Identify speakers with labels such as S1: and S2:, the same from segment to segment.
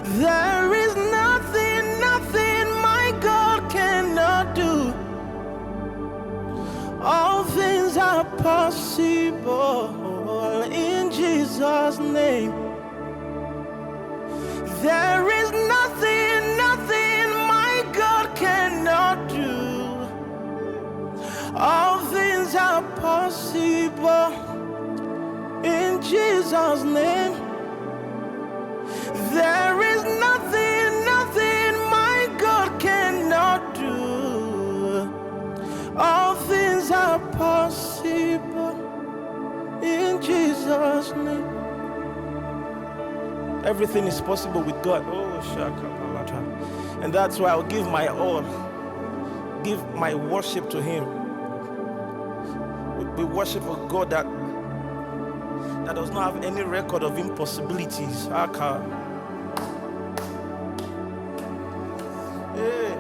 S1: There is nothing, nothing my God cannot do. All things are possible in Jesus' name. There is nothing, nothing my God cannot do. All things are possible in Jesus' name. There is nothing, nothing my God cannot do. All things are possible in Jesus' name. Everything is possible with God. Oh, Shaka. And that's why I'll give my all, give my worship to Him. We worship a God that does not have any record of impossibilities. Aka. Yeah.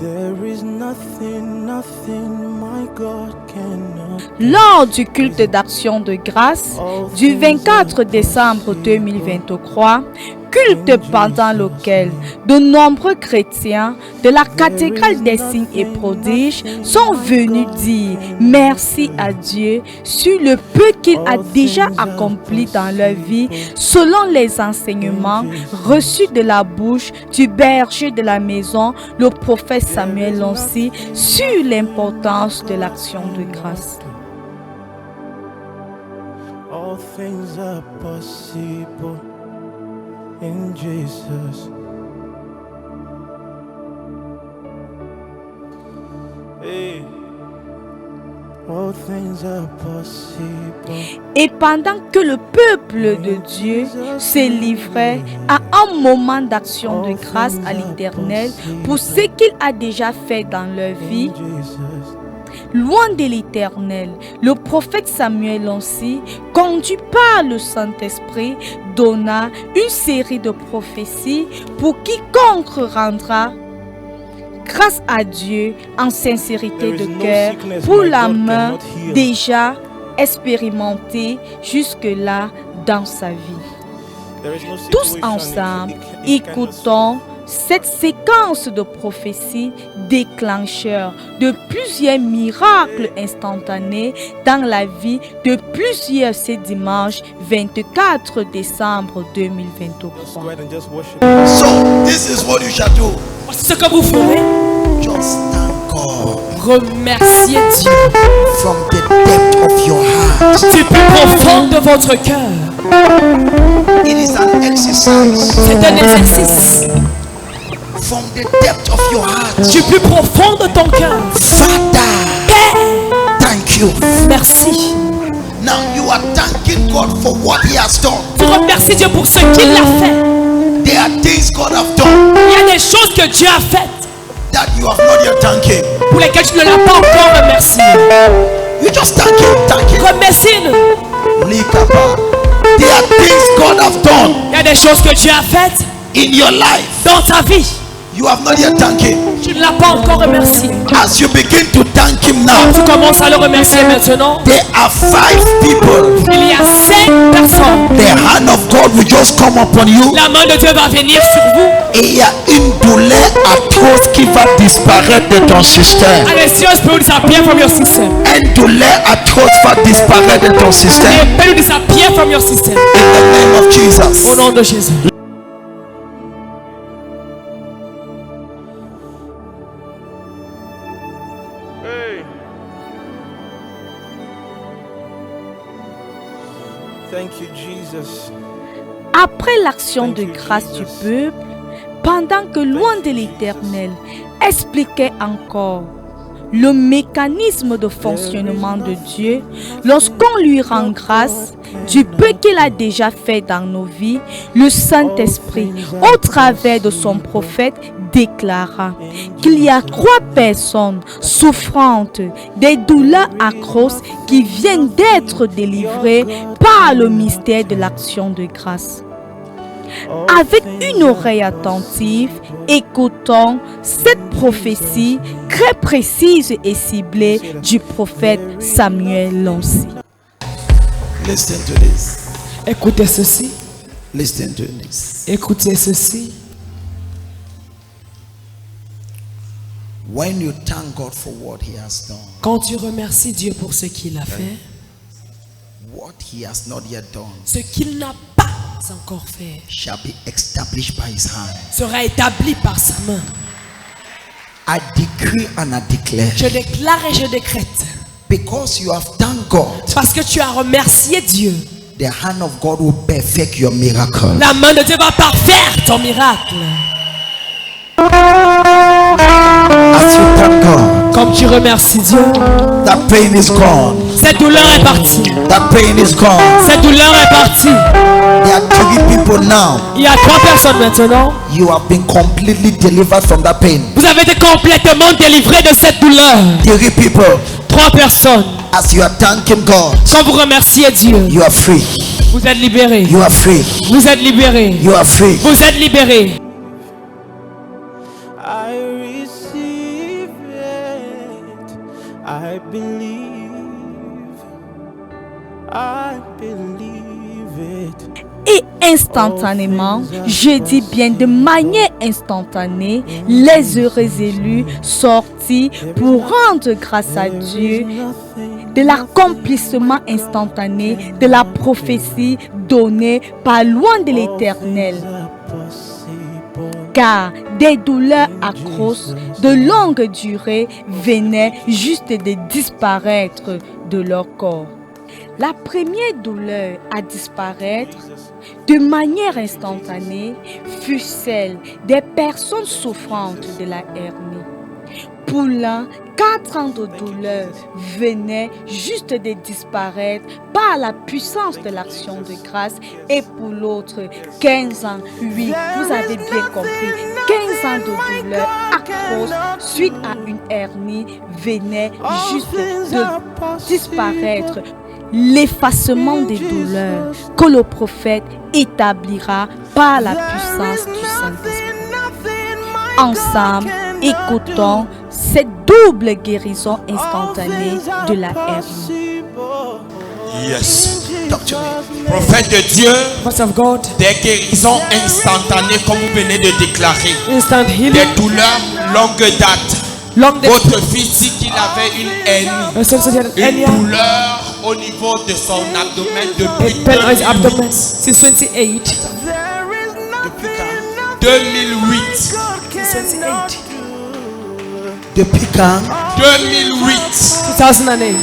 S1: There is nothing, nothing my God cannot do.
S2: Lors du culte d'action de grâce du 24 décembre 2023, culte pendant lequel de nombreux chrétiens de la cathédrale des signes et prodiges sont venus dire merci à Dieu sur le peu qu'il a déjà accompli dans leur vie selon les enseignements reçus de la bouche du berger de la maison, le prophète Samuel Lonsi, sur l'importance de l'action de grâce.
S1: All things are possible in Jesus. Hey. All things are possible.
S2: Et pendant que le peuple de Dieu se livrait à un moment d'action de grâce à l'Éternel pour ce qu'il a déjà fait dans leur vie, loin de l'Éternel, le prophète Samuel Lonsi, conduit par le Saint-Esprit, donna une série de prophéties pour quiconque rendra grâce à Dieu en sincérité de cœur pour la main déjà expérimentée jusque-là dans sa vie. Tous ensemble, écoutons cette séquence de prophéties déclencheur de plusieurs miracles instantanés dans la vie de plusieurs ce dimanche 24 décembre 2023.
S3: So, this is what you shall do.
S4: Ce que vous ferez,
S3: Just thank God
S4: remerciez Dieu
S3: from the depth of your heart.
S4: du plus profond de votre cœur.
S3: It is an exercise.
S4: C'est un exercice
S3: From the depth of your heart.
S4: du plus profond de ton cœur.
S3: Father,
S4: Père,
S3: thank you.
S4: merci.
S3: Now you are thanking God for what He has done.
S4: Tu remercies Dieu pour ce qu'il a fait.
S3: There are things God have done
S4: Il y a des choses que Dieu a faites
S3: that you have not yet thanked Him.
S4: pour lesquelles tu ne l'as pas encore remercié.
S3: You just thank Him, thank Him.
S4: Remercie-le.
S3: Likapa. There are things God have done
S4: Il y a des choses que Dieu a faites
S3: in your life.
S4: dans ta vie.
S3: You have not yet thanked Him.
S4: Tu ne l'as pas encore remercié.
S3: As you begin to thank Him now,
S4: Tu commences à le remercier maintenant.
S3: there are 5 people.
S4: Il y a 5 personnes.
S3: The hand of God will just come upon you.
S4: La main de Dieu va venir sur vous.
S3: Et il y a une douleur atroce qui va disparaître de ton système.
S4: And a serious pain will disappear from your system.
S3: Une douleur atroce va disparaître de ton système.
S4: A pain will disappear from your system.
S3: In the name of Jesus.
S4: Au nom de Jésus.
S1: Hey. Thank you, Jesus.
S2: Après l'action de grâce du peuple, pendant que loin de l'Éternel expliquait encore le mécanisme de fonctionnement de Dieu, lorsqu'on lui rend grâce du peu qu'il a déjà fait dans nos vies, le Saint-Esprit, au travers de son prophète, déclara qu'il y a 3 personnes souffrantes des douleurs atroces qui viennent d'être délivrées par le mystère de l'action de grâce. Avec une oreille attentive, écoutons cette prophétie très précise et ciblée du prophète Samuel Lonsi.
S3: Listen to this.
S4: Écoutez ceci.
S3: Listen to this.
S4: Écoutez ceci.
S3: When you thank God for what He has done,
S4: Quand tu remercies Dieu pour ce qu'il a fait,
S3: what He has not yet done
S4: ce qu'il n'a pas encore fait
S3: shall be established by His hand.
S4: sera établi par sa main.
S3: I decree and I declare,
S4: Je déclare et je décrète.
S3: because you have thanked God,
S4: Parce que tu as remercié Dieu,
S3: the hand of God will perfect your miracle.
S4: la main de Dieu va parfaire ton miracle.
S3: As you thank God,
S4: Comme tu remercies Dieu,
S3: that pain is gone.
S4: cette douleur est partie.
S3: That pain is gone.
S4: Cette douleur est partie.
S3: There are 3 people now.
S4: Il y a 3 personnes maintenant.
S3: You have been completely delivered from that pain.
S4: Vous avez été complètement délivrés de cette douleur.
S3: 3 people.
S4: 3 personnes.
S3: As you are thanking God,
S4: Quand vous remerciez Dieu,
S3: you are free.
S4: vous êtes libérés.
S3: You are free.
S4: Vous êtes libérés.
S3: You are free.
S4: Vous êtes libérés.
S1: I receive it. I believe. I believe it.
S2: Et instantanément, je dis bien de manière instantanée, les heureux élus sortis pour rendre grâce à Dieu de l'accomplissement instantané de la prophétie donnée par loin de l'Éternel. Car des douleurs atroces de longue durée venaient juste de disparaître de leur corps. La première douleur à disparaître de manière instantanée fut celle des personnes souffrantes de la hernie. Pour l'un, 4 ans de douleur venaient juste de disparaître par la puissance de l'action de grâce, et pour l'autre, 15 ans, oui, vous avez bien compris, 15 ans de douleur atroce suite à une hernie venaient juste de disparaître. L'effacement des douleurs que le prophète établira par la puissance du Saint-Esprit. Ensemble, écoutons cette double guérison instantanée de la hernie.
S3: Yes. Talk to me.
S5: Prophète de Dieu,
S4: Voice of God,
S5: des guérisons instantanées comme vous venez de déclarer.
S4: instant healing,
S5: Des douleurs longue date.
S4: long day.
S5: Votre fils dit qu'il avait une hernie. Une douleur au niveau de son abdomen depuis
S4: pain on his abdomen
S5: 2008.
S4: since 28.
S5: 2008.
S4: Since 28.
S3: Depuis quand?
S5: 2008.
S4: 2008.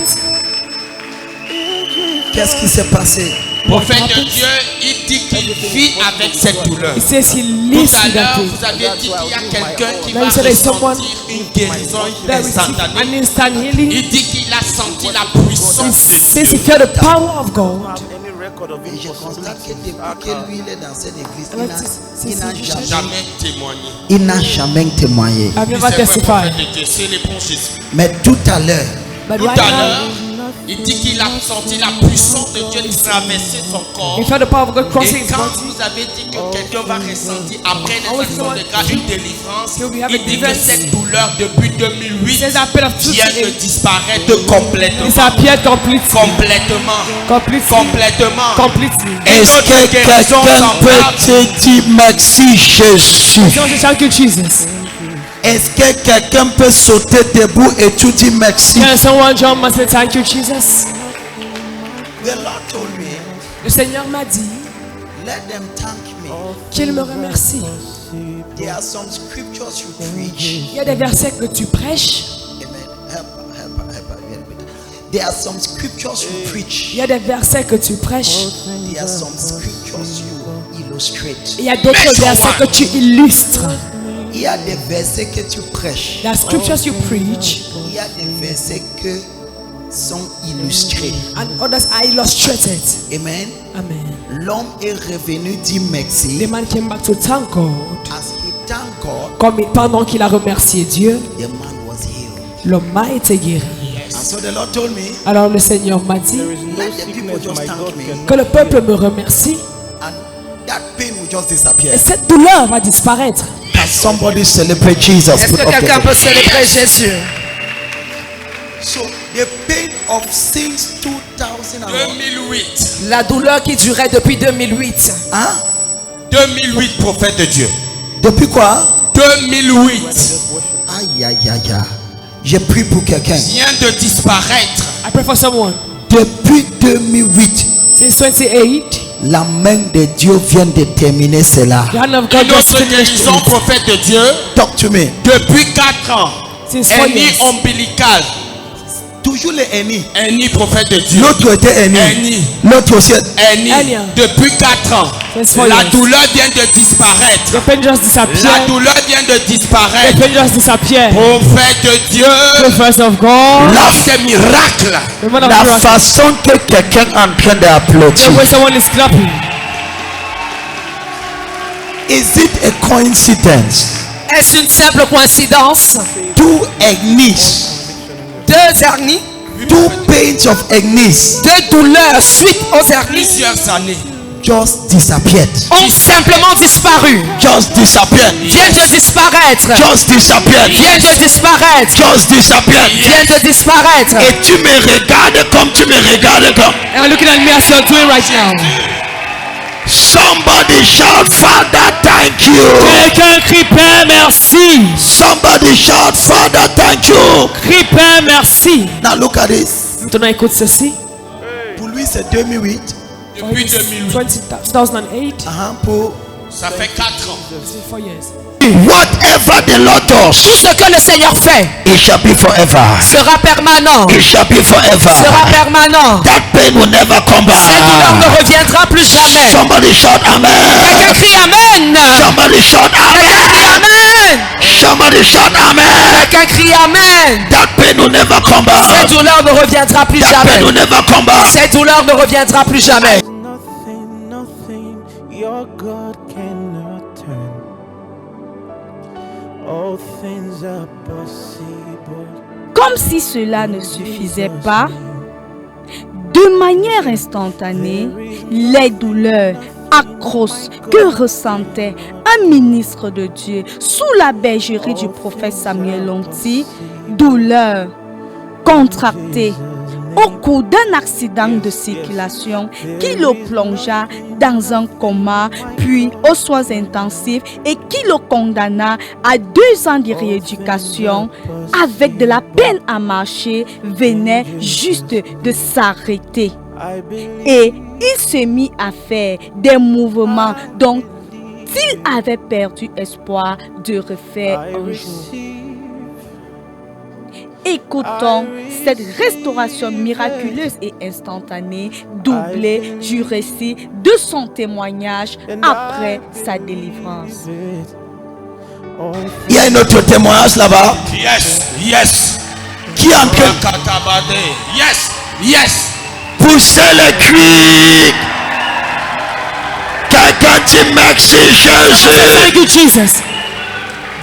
S3: Qu'est-ce qui s'est passé?
S5: Prophète de Dieu, il dit qu'il vit avec cette douleur.
S4: He says he
S5: Tout
S4: lives
S5: à
S4: with
S5: l'heure,
S4: that pain.
S5: vous avez dit qu'il y a quelqu'un qui
S4: Now
S5: va
S4: you said there's someone
S5: ressentir une guérison
S4: That receive an
S5: instantanée.
S4: instant healing.
S5: Il dit qu'il a senti la
S4: He
S5: puissance
S4: says
S5: de
S4: he
S5: Dieu.
S4: felt the power of God.
S1: Any record of
S3: Et je constate que depuis que lui il est dans cette église,
S4: c'est
S5: Jamais témoigné.
S3: il n'a jamais témoigné.
S4: I've
S5: C'est
S4: never
S5: vrai,
S4: testified.
S5: prophète de Dieu, c'est le bon Jésus.
S3: Mais tout à l'heure,
S4: But
S5: Tout
S4: right
S5: à
S4: now,
S5: l'heure, il dit qu'il a senti la puissance de Dieu traverser son corps.
S4: he felt the power of God crossing
S5: Et
S4: his
S5: quand
S4: body.
S5: vous avez dit que quelqu'un va ressentir après les actions de grâce une délivrance,
S4: He'll be having
S5: il dit que
S4: deliverance.
S5: cette douleur depuis 2008
S4: He says that pain of
S5: vient de
S4: 28
S5: disparaître complètement.
S4: disappeared completely.
S5: Complètement.
S4: Completely.
S5: Complètement.
S4: Completely.
S3: est-ce que quelqu'un peut te dire merci Jésus?
S4: So thank you, Jesus.
S3: Est-ce que quelqu'un peut sauter debout et tout dire merci?
S4: Can someone jump and say thank you, Jesus?
S3: The Lord told me,
S4: Le Seigneur m'a dit
S3: let them thank me.
S4: qu'il me remercie.
S3: There are some scriptures you preach.
S4: Il y a des versets que tu prêches.
S3: Amen. Help. There are some scriptures you preach.
S4: Il y a des versets que tu prêches.
S3: There are some scriptures you illustrate.
S4: Il y a d'autres versets que tu illustres.
S3: Il y a des versets que tu prêches.
S4: The scriptures you preach
S3: Il y a des versets que sont illustrés.
S4: and others are illustrated.
S3: Amen.
S4: Amen.
S3: L'homme est revenu dire merci.
S4: The man came back to thank God.
S3: As he thanked God,
S4: Pendant qu'il a remercié Dieu,
S3: the man was healed.
S4: l'homme a été guéri.
S3: And so the Lord told me,
S4: Alors le Seigneur m'a dit
S1: There is no
S3: let the people
S1: sickness
S3: just
S1: my
S3: thank
S1: God
S3: me.
S1: cannot.
S4: que le peuple me remercie
S3: And that pain will just disappear.
S4: et cette douleur va disparaître.
S3: Can somebody celebrate Jesus?
S6: Est-ce
S3: Put
S6: que
S3: up
S6: quelqu'un
S3: the-
S6: peut célébrer Jésus?
S3: So The pain of since 2008.
S5: 2008.
S4: La douleur qui durait depuis 2008.
S3: Hein?
S5: 2008, prophète de Dieu.
S3: Depuis quoi?
S5: 2008.
S3: Aïe, aïe, aïe, aïe. J'ai prié pour quelqu'un.
S5: Vient de disparaître.
S4: I pray for someone.
S3: Depuis 2008,
S4: Since 2008,
S3: la main de Dieu vient de terminer cela.
S4: the hand of God just
S5: Notre
S4: finished
S5: guérison,
S4: it.
S5: prophète de Dieu,
S3: Talk to me.
S5: depuis 4 ans.
S4: Since 4
S5: Hernie
S4: years.
S5: ombilicale.
S3: Toujours les ennemis.
S5: Hernie, prophète de Dieu.
S3: L'autre était ennemi.
S5: Hernie.
S3: L'autre aussi.
S5: Hernie.
S4: Hernie.
S5: Depuis 4 ans.
S4: Since 4
S5: La
S4: years.
S5: douleur vient de disparaître.
S4: The pain just
S5: La
S4: disappeared.
S5: douleur vient de
S4: The
S5: disparaître.
S4: pain just disappeared.
S5: Prophète de Dieu.
S4: Prophets of God.
S5: Là, c'est miracle.
S4: The man of
S3: La
S4: miracle.
S3: façon que quelqu'un est en train d'applaudir.
S4: The way someone is clapping.
S3: Is it a coincidence?
S4: Est-ce une simple coïncidence?
S3: Two ennemis.
S4: Deux hernies.
S3: Two pains of ennemis
S4: Deux douleurs suite aux hernies
S5: Plusieurs années.
S3: just disappeared.
S4: ont simplement disparu.
S3: Just disappeared.
S4: Viennent de disparaître.
S3: Just disappeared.
S4: Viennent de disparaître.
S3: Just disappeared.
S4: Viennent de disparaître.
S3: Et tu me regardes comme tu me regardes comme.
S4: And looking at me as you're doing right now.
S3: Somebody shout, Father, thank you.
S4: Quelqu'un crie Père merci.
S3: Somebody shout, Father, thank you.
S4: Crie Père merci.
S3: Now look at this.
S4: Maintenant écoute ceci.
S3: Pour lui, c'est 2008.
S5: Depuis 2008.
S4: 2008.
S3: Pour
S5: Ça fait 4 ans.
S4: 4 years.
S3: whatever the Lord
S4: Tout
S3: does,
S4: ce que le Seigneur fait
S3: it shall be forever.
S4: sera permanent.
S3: It shall be forever.
S4: Sera permanent.
S3: That pain will never come
S4: Cette douleur ne
S3: back.
S4: reviendra plus jamais.
S3: Somebody shout amen.
S4: Quelqu'un crie Amen.
S3: Somebody shout
S4: Quelqu'un crie
S3: amen.
S4: Amen.
S3: Somebody shout amen.
S4: Quelqu'un crie Amen.
S3: That pain will never come
S4: Cette
S3: back.
S4: douleur ne reviendra plus
S3: That pain will
S4: jamais.
S3: never come back.
S4: Cette douleur ne reviendra plus jamais.
S1: Nothing, nothing your God cannot turn. All things are possible.
S2: Comme si cela ne suffisait pas, de manière instantanée, les douleurs atroces que ressentait un ministre de Dieu sous la bergerie du prophète Samuel Lonti, douleurs contractées au cours d'un accident de circulation qui le plongea dans un coma, puis aux soins intensifs et qui le condamna à 2 ans de rééducation avec de la peine à marcher, venait juste de s'arrêter. Et il se mit à faire des mouvements dont il avait perdu espoir de refaire un jour. Écoutons cette restauration miraculeuse et instantanée, doublée du récit de son témoignage après sa délivrance.
S3: Il y a un autre témoignage là-bas.
S5: Yes, yes.
S3: Qui est en train
S5: Katabade. Yes, yes.
S3: de pousser les cris. Quelqu'un dit merci Jésus.
S4: Thank you, Jesus.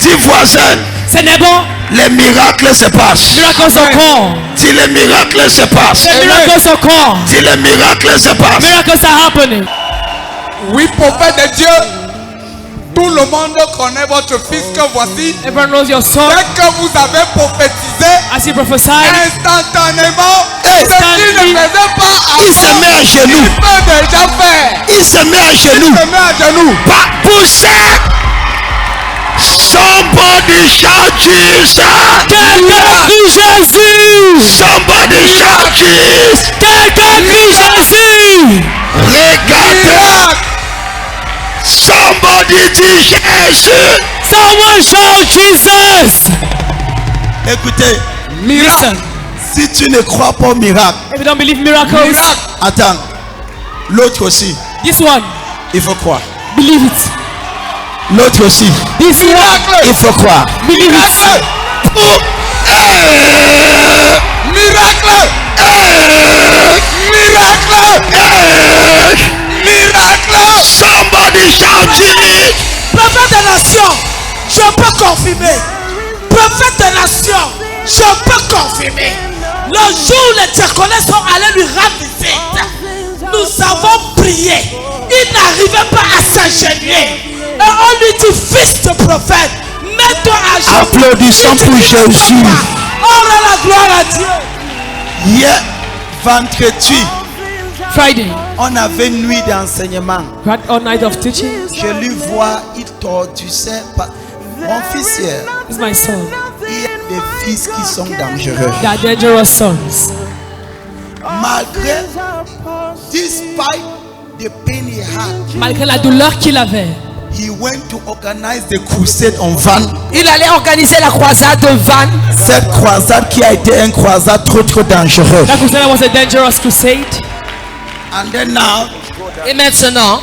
S3: Dis voisin,
S4: C'est bon.
S3: les miracles se passent.
S4: Miracles occur.
S3: Dis les miracles se passent.
S4: Miracles occur.
S3: Dis les miracles se passent.
S4: Miracles are happening.
S5: Oui, prophète de Dieu. Tout le monde connaît votre fils que voici.
S4: Everyone knows your son.
S5: Dès que vous avez prophétisé,
S4: As he prophesied,
S5: instantanément,
S3: Hey,
S5: ce qu'il ne faisait pas
S3: il se
S5: avant,
S3: met à genoux.
S5: il peut déjà faire.
S3: Il se met à genoux.
S5: Il se met à genoux.
S3: Pas pousser. Somebody shout Jesus.
S4: quelqu'un crie Jésus.
S3: Somebody shout Jesus.
S4: Quelqu'un crie Jésus.
S3: Regardez.
S5: Miracle.
S3: Somebody dit Jésus.
S4: Someone shout Jesus.
S3: Écoutez,
S4: Listen.
S3: si tu ne crois pas au miracle,
S4: If you don't believe miracles,
S3: attends. L'autre aussi,
S4: this one,
S3: il faut croire.
S4: believe it.
S3: L'autre aussi,
S4: This one,
S3: il faut croire.
S4: believe it.
S5: Miracle. Miracle. Miracle.
S3: Somebody shout Jesus.
S6: Prophète des nations, je peux confirmer. Prophète des nations, je peux confirmer. Le jour où les diaconés sont allés lui rendre visite, nous avons prié. Il n'arrivait pas à s'ingénier. Et on lui dit, fils de prophète, mets-toi à genoux.
S3: Applaudissons pour Jésus.
S6: Oh, rends la gloire à Dieu.
S3: Hier, vendredi,
S4: Friday,
S3: on avait une nuit d'enseignement.
S4: we had all night of teaching.
S3: Je lui vois, il tortussait. Mon fils hier,
S4: This is my son.
S3: il y a des fils qui sont dangereux.
S4: They are dangerous sons.
S3: Malgré, despite the pain he had,
S4: Malgré la douleur qu'il avait,
S3: he went to organize the crusade on Van.
S6: Il allait organiser la croisade de Van.
S3: Cette croisade qui a été une croisade trop dangereuse.
S4: that crusade was a dangerous crusade.
S3: And then now,
S6: Et maintenant,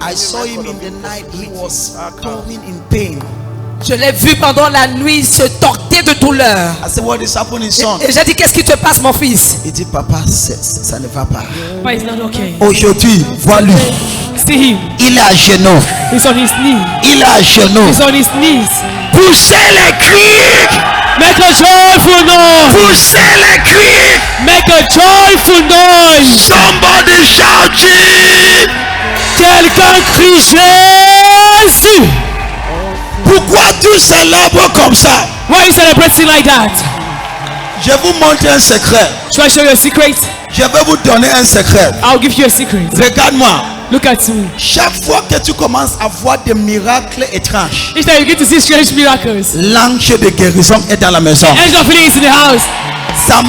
S3: I saw him in the night. He was torn in pain.
S6: je l'ai vu pendant la nuit se torter de douleur.
S3: I said, what is happening, son?
S6: Et j'ai dit, qu'est-ce qui te passe, mon fils?
S3: Il dit, papa, ça ne va pas.
S4: But it's not okay.
S3: Aujourd'hui, vois-lui.
S4: See him.
S3: Il est à genoux.
S4: He's on his knee.
S3: Il est à genoux.
S4: He's on his knees.
S3: Poussez les cris.
S4: Make a joyful noise.
S3: Poussez les cris.
S4: Make a joyful noise.
S3: Somebody shout Jesus.
S4: Quelqu'un crie Jésus.
S3: Pourquoi tu célèbres comme ça?
S4: Why are you celebrating like that?
S3: Je vais vous montrer un secret.
S4: Should I show you a secret?
S3: Je vais vous donner un secret.
S4: I'll give you a secret.
S3: Regarde-moi.
S4: Look at me.
S3: Chaque fois que tu commences à voir des miracles étranges,
S4: Each time you get to see strange miracles,
S3: l'ange de guérison est dans la maison.
S4: angel of healing is in the house.
S3: Ça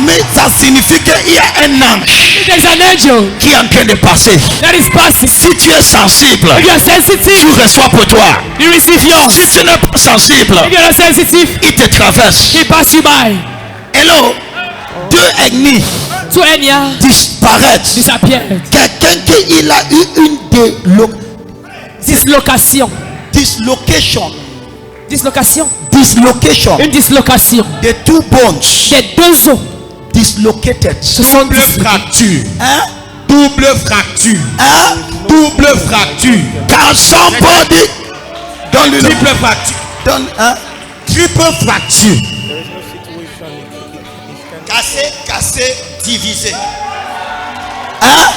S3: signifie qu'il y a un ange
S4: There's an angel
S3: qui est en train de passer.
S4: that is passing.
S3: Si tu es sensible,
S4: If you are
S3: tu
S4: sensitive,
S3: reçois pour toi.
S4: you receive yours.
S3: Si tu n'es pas sensible,
S4: If you are not sensitive,
S3: il te traverse.
S4: he pass you by.
S3: Hello, deux ennemis
S4: To Enya,
S3: disparaissent.
S4: disappeared.
S3: Quelqu'un qui il a eu une
S4: Dislocation.
S3: dislocation.
S4: Dislocation.
S3: Dislocation.
S4: Une dislocation.
S3: The two bones
S4: Les deux os
S3: dislocated.
S4: se sont
S5: Double
S4: disloqués.
S5: fracture.
S3: Hein?
S5: Double fracture.
S3: Hein?
S5: Double fracture.
S3: Can somebody don't you know?
S5: Triple fracture.
S3: Don't, hein?
S5: Triple fracture.
S1: There is no situation he can
S3: Cassé, cassé, divisé. Hein?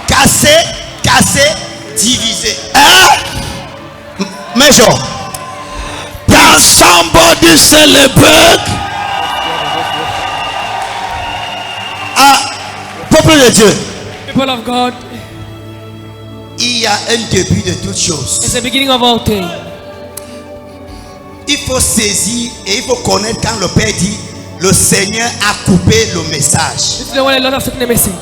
S3: Cassé, cassé, divisé. Hein? Major. Can somebody celebrate? Ah, peuple de Dieu.
S4: People of God,
S3: Il y a un début de toutes choses.
S4: it's the beginning of all things.
S3: Il faut saisir et il faut connaître quand le Père dit le Seigneur a coupé le message.
S4: This is the one a lot of taking the message.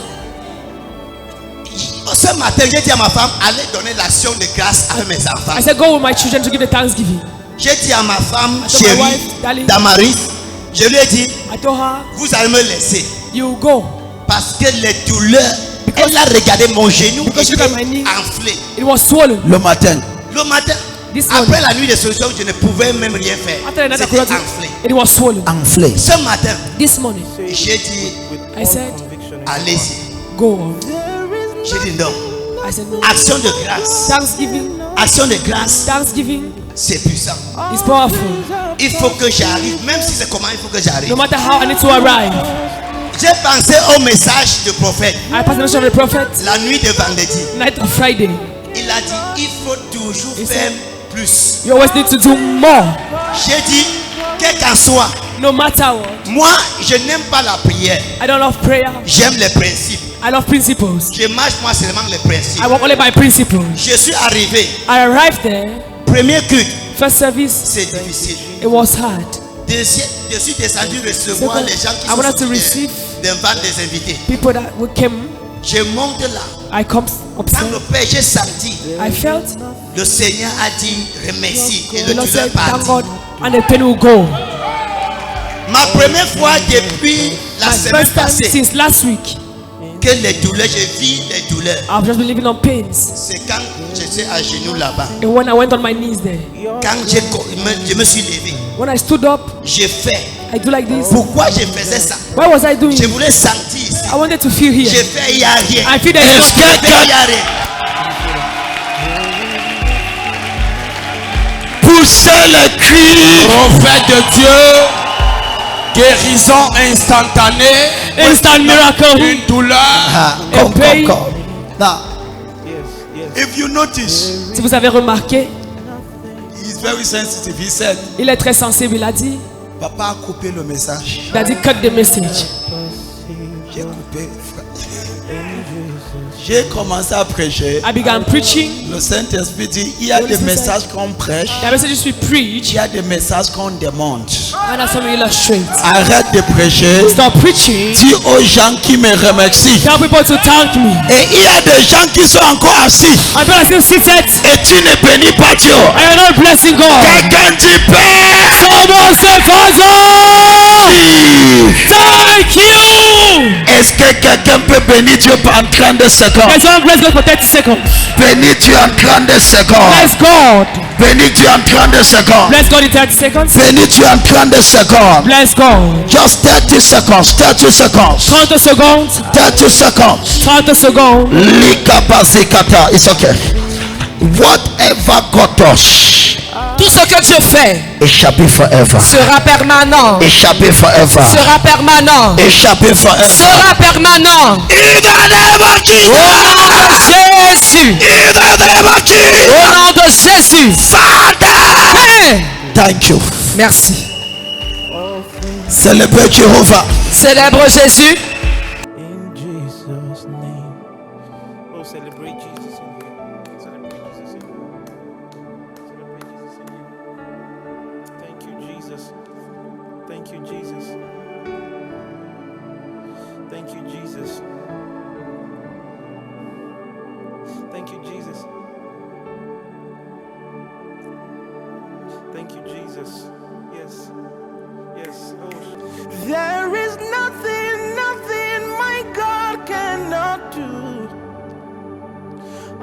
S3: Ce matin, j'ai dit à ma femme, allez donner l'action de grâce à mes enfants.
S4: I said, go with my children to give the thanksgiving.
S3: J'ai dit à ma femme,
S4: told my
S3: chérie,
S4: wife, darling,
S3: Damaris, je lui ai dit,
S4: I told her,
S3: vous allez me laisser.
S4: you go.
S3: Parce que les douleurs, elle a regardé mon genou
S4: Because
S3: était
S4: look at my knee.
S3: enflé.
S4: It was swollen.
S3: Le matin,
S4: This
S3: après
S4: morning,
S3: la nuit de solution, je ne pouvais même rien faire.
S4: after the night I
S3: C'était
S4: could not
S3: enflé.
S4: do- it was swollen.
S3: Enflé. Ce matin,
S4: This morning,
S3: j'ai dit,
S1: with
S4: I
S1: all
S4: said,
S1: conviction in
S3: allez-y.
S4: go on.
S3: J'ai dit non.
S4: I said, no.
S3: Action de grâce.
S4: Thanksgiving,
S3: Action de grâce,
S4: Thanksgiving
S3: c'est puissant.
S4: is powerful.
S3: Il faut que j'arrive, même si c'est comment, il faut que j'arrive.
S4: No matter how I need to arrive.
S3: J'ai pensé au message du prophète
S4: I passed the message of the prophet
S3: la nuit de vendredi.
S4: night of Friday.
S3: Il a dit, il faut toujours
S4: He
S3: faire
S4: said-
S3: plus.
S4: You always need to do more,
S3: J'ai dit, quel qu'en soit,
S4: no matter what.
S3: moi, je n'aime pas la prière.
S4: I don't love prayer.
S3: J'aime les principes.
S4: I love principles.
S3: Je marche moi seulement les principes.
S4: I walk only by principles.
S3: Je suis arrivé.
S4: I arrived there.
S3: Premier culte,
S4: First service,
S3: c'est difficile.
S4: it was hard.
S3: Deuxième, je suis descendu recevoir
S4: Second,
S3: les gens qui
S4: I wanted to
S3: sont
S4: receive
S3: devant des invités.
S4: people that would came.
S3: Je monte là.
S4: I come
S3: Quand le
S4: upstairs.
S3: Père, j'ai senti,
S4: I felt
S3: le Seigneur a dit remercie et
S4: the
S3: le
S4: Lord
S3: douleur
S4: said, thank
S3: parti.
S4: God, and the pain will go.
S3: Ma première fois depuis la
S4: My
S3: semaine
S4: first time
S3: passée
S4: since last week,
S3: que les douleurs, je vis les douleurs.
S4: I've just been living on pains.
S3: C'est quand j'étais à genoux là-bas.
S4: And when I went on my knees there,
S3: Quand je me suis levé,
S4: when I stood up,
S3: j'ai fait.
S4: I do like this.
S3: Pourquoi je faisais ça?
S4: What was I doing?
S3: Je voulais sentir ici.
S4: I wanted to feel
S3: J'ai
S4: here.
S3: fait, il n'y a rien.
S4: I feel there's
S3: Est-ce
S4: no-
S3: que il y a rien? Poussez les cris.
S5: Prophète de Dieu. Guérison instantanée.
S4: Instant miracle.
S5: Une douleur.
S4: And pain.
S3: Now,
S1: Yes, yes.
S3: if you notice,
S4: Si vous avez remarqué,
S3: he's very sensitive. He said,
S4: il est très sensible. Il a dit,
S3: Papa a coupé le message.
S4: Daddy cut the message.
S3: J'ai coupé. J'ai commencé à prêcher.
S4: I began preaching.
S3: Le Saint-Esprit dit, il y a des messages qu'on prêche,
S4: The messages we
S3: il
S4: preach,
S3: y a des messages qu'on demande.
S4: and that's how we illustrate.
S3: Arrête de prêcher.
S4: Stop preaching.
S3: Dis aux gens qui me remercient.
S4: Tell people to thank me.
S3: Et il y a des gens qui sont encore assis.
S4: And people are still seated,
S3: Et tu ne bénis pas Dieu.
S4: and you're not blessing God.
S3: Quelqu'un dit Père.
S4: Someone say, Father, thank you.
S3: Est-ce que quelqu'un peut bénir Dieu en 30 secondes?
S4: Let's all bless God for 30 seconds.
S3: Bénis Dieu en 30 secondes.
S4: Bless God.
S3: Bénis Dieu en 30 secondes.
S4: Bless God in 30 seconds.
S3: Bénis Dieu en 30 secondes.
S4: Bless God.
S3: Just 30 seconds. 30 seconds.
S4: 30 secondes.
S3: 30 seconds.
S4: 30 secondes.
S3: Likabazikata. It's okay. Whatever God does,
S6: Tout ce que Dieu fait
S3: it shall be forever.
S6: sera permanent.
S3: It shall be forever.
S6: Sera permanent.
S3: It shall be forever.
S6: Sera permanent.
S3: In the name of Jesus.
S6: Jésus.
S3: In the name of
S6: Au
S3: Jesus.
S6: nom de Jésus.
S3: Father.
S6: Amen.
S3: Thank you.
S6: Merci.
S3: Célèbre Jéhovah.
S6: Célèbre Jésus.
S1: In Jesus' name. Oh, celebrate Jesus in here. Celebrate Jesus in here. Celebrate Jesus in here. Thank you, Jesus. Thank you, Jesus. Thank you, Jesus. Thank you, Jesus. Thank you, Jesus. Yes. Yes. Oh. There is nothing my God cannot do.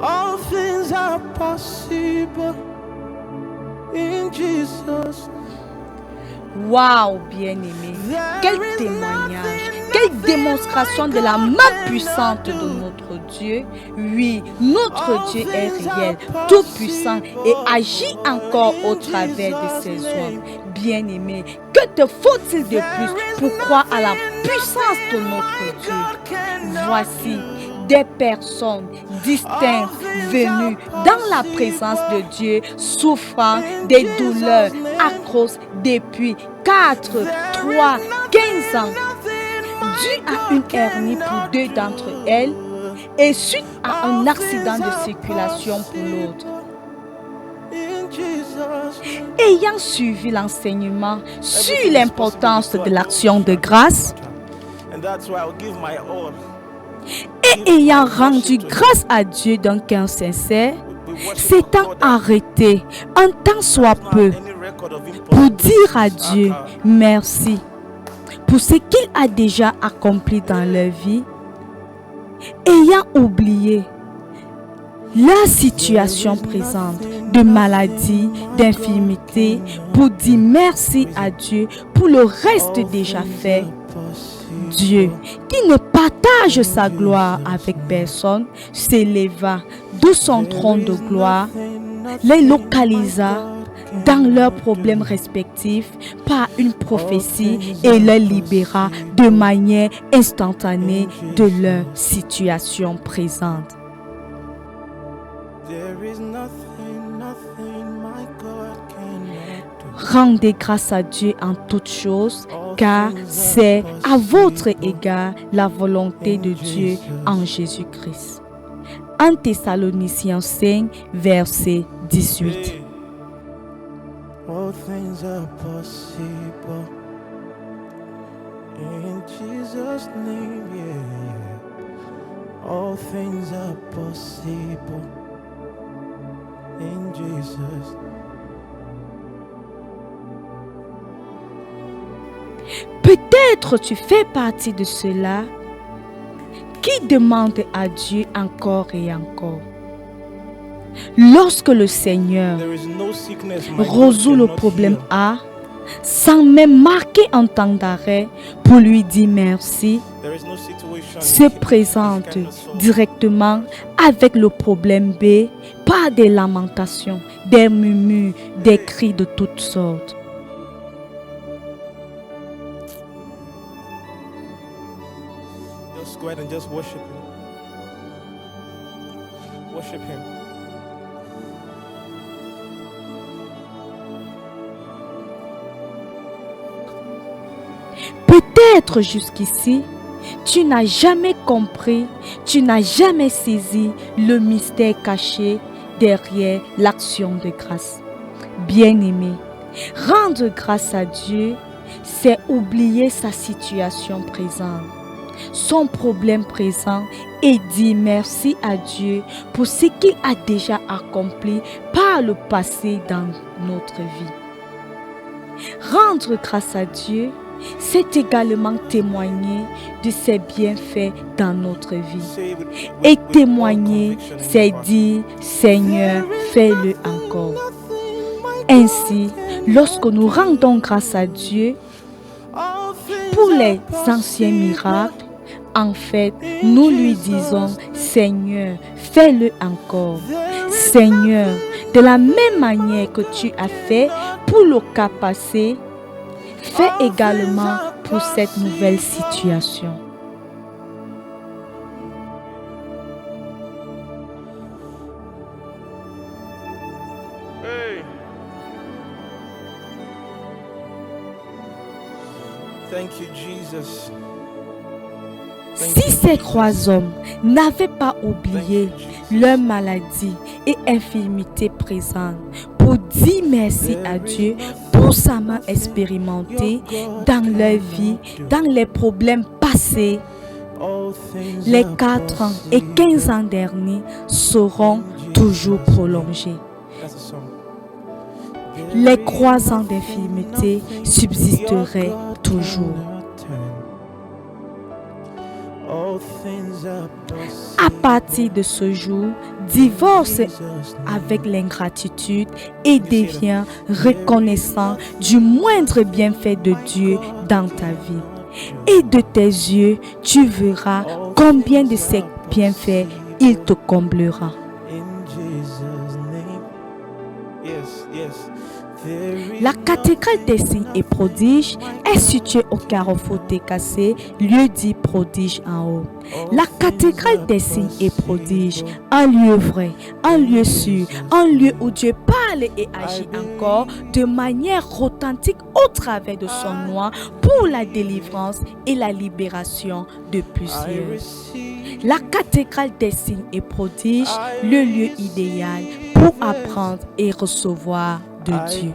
S1: All things are possible in Jesus.
S2: Waouh, bien-aimé. Quel témoignage, quelle démonstration de la main puissante de notre Dieu. Oui, notre Dieu est réel, tout puissant et agit encore au travers de ses œuvres. Bien-aimé, que te faut-il de plus pour croire à la puissance de notre Dieu? Voici des personnes distinctes venues dans la présence de Dieu, souffrant des douleurs atroces depuis 4, 3, 15 ans, dû à une hernie pour 2 d'entre elles et suite à un accident de circulation pour l'autre. Ayant suivi l'enseignement sur l'importance de l'action de grâce,
S1: And that's why I'll give my all.
S2: et ayant rendu grâce à Dieu d'un cœur sincère, s'étant arrêté un temps soit peu pour dire à Dieu merci pour ce qu'il a déjà accompli dans leur vie, ayant oublié la situation présente de maladie, d'infirmité, pour dire merci à Dieu pour le reste déjà fait. Dieu, qui ne partage sa gloire avec personne, s'éleva de son trône de gloire, les localisa dans leurs problèmes respectifs par une prophétie et les libéra de manière instantanée de leur situation présente.
S1: There is nothing my God cannot do.
S2: Rendez grâce à Dieu en toutes choses, car c'est à votre égard la volonté de Dieu en Jésus-Christ. 1 Thessaloniciens 5, verset 18.
S1: All things are possible in Jesus' name, yeah. All things are possible in Jesus.
S2: Peut-être tu fais partie de ceux-là qui demandent à Dieu encore et encore. Lorsque le Seigneur
S1: There is no sickness my God
S2: résout le
S1: cannot
S2: problème
S1: heal.
S2: A, sans même marquer un temps d'arrêt pour lui dire merci,
S1: There is no situation
S2: se
S1: he
S2: présente
S1: cannot solve.
S2: directement avec le problème B par des lamentations, des murmures, des cris de toutes sortes.
S1: Just go ahead and just worship him. Worship him.
S2: Peut-être jusqu'ici, tu n'as jamais compris, tu n'as jamais saisi le mystère caché derrière l'action de grâce. Bien-aimé, rendre grâce à Dieu, c'est oublier sa situation présente, son problème présent et dire merci à Dieu pour ce qu'il a déjà accompli par le passé dans notre vie. Rendre grâce à Dieu, c'est également témoigner de ses bienfaits dans notre vie. Et témoigner, c'est dire, Seigneur, fais-le encore. Ainsi, lorsque nous rendons grâce à Dieu pour les anciens miracles, en fait, nous lui disons, Seigneur, fais-le encore. Seigneur, de la même manière que tu as fait pour le cas passé, fais également pour cette nouvelle situation.
S1: Hey. Thank you, Jesus.
S2: Si ces trois hommes n'avaient pas oublié leur maladie et infirmité présente pour dire merci à Dieu pour sa main expérimentée dans leur vie, dans les problèmes passés, les 4 ans et 15 ans derniers seront toujours prolongés. Les 3 ans d'infirmité subsisteraient toujours. À partir de ce jour, divorce avec l'ingratitude et deviens reconnaissant du moindre bienfait de Dieu dans ta vie. Et de tes yeux, tu verras combien de ces bienfaits il te comblera. La cathédrale des signes et prodiges est située au carrefour TKC, lieu dit prodige en haut. La cathédrale des signes et prodiges, un lieu vrai, un lieu sûr, un lieu où Dieu parle et agit encore de manière authentique au travers de son nom pour la délivrance et la libération de plusieurs. La cathédrale des signes et prodiges, le lieu idéal pour apprendre et recevoir de Dieu.